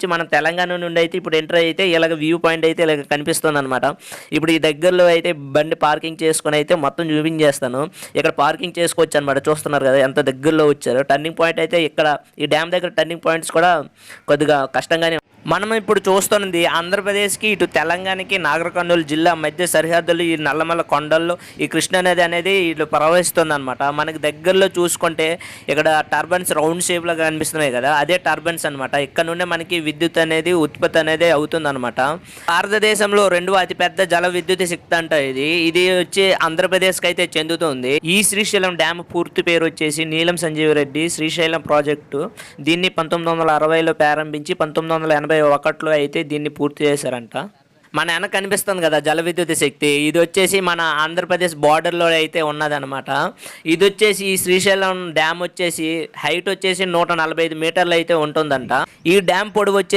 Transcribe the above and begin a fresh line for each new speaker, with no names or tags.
వచ్చి మనం తెలంగాణ నుండి అయితే ఇప్పుడు ఎంటర్ అయితే ఇలాగ వ్యూ పాయింట్ అయితే ఇలాగ కనిపిస్తుంది అనమాట. ఇప్పుడు ఈ దగ్గరలో అయితే బండి పార్కింగ్ చేసుకొని అయితే మొత్తం చూపించేస్తాను. ఇక్కడ పార్కింగ్ చేసుకోవచ్చు అనమాట. చూస్తున్నారు కదా ఎంత దగ్గరలో వచ్చారు. టర్నింగ్ పాయింట్ అయితే ఇక్కడ ఈ డ్యామ్ దగ్గర టర్నింగ్ పాయింట్స్ కూడా కొద్దిగా కష్టంగానే. మనం ఇప్పుడు చూస్తున్నది ఆంధ్రప్రదేశ్కి ఇటు తెలంగాణకి నాగర్ కర్నూలు జిల్లా మధ్య సరిహద్దులు ఈ నల్లమల్ల కొండల్లో ఈ కృష్ణా నది అనేది ఇటు ప్రవహిస్తుంది అనమాట. మనకి దగ్గరలో చూసుకుంటే ఇక్కడ టర్బైన్స్ రౌండ్ షేప్లో కనిపిస్తున్నాయి కదా, అదే టర్బైన్స్ అనమాట. ఇక్కడ నుండి మనకి విద్యుత్ అనేది ఉత్పత్తి అనేది అవుతుంది అనమాట. భారతదేశంలో రెండవ అతిపెద్ద జల విద్యుత్ శక్తి అంట ఇది వచ్చి ఆంధ్రప్రదేశ్కి అయితే చెందుతుంది. ఈ శ్రీశైలం డ్యామ్ పూర్తి పేరు వచ్చేసి నీలం సంజీవరెడ్డి శ్రీశైలం ప్రాజెక్టు. దీన్ని 1960లో ప్రారంభించి 1981లో అయితే దీన్ని పూర్తి చేశారంట. మన వెనక కనిపిస్తుంది కదా జల విద్యుత్ శక్తి, ఇది వచ్చేసి మన ఆంధ్రప్రదేశ్ బార్డర్లో అయితే ఉన్నదనమాట. ఇది వచ్చేసి ఈ శ్రీశైలం డ్యామ్ వచ్చేసి హైట్ వచ్చేసి 145 మీటర్లు అయితే ఉంటుందంట. ఈ డ్యామ్ పొడవు వచ్చేసి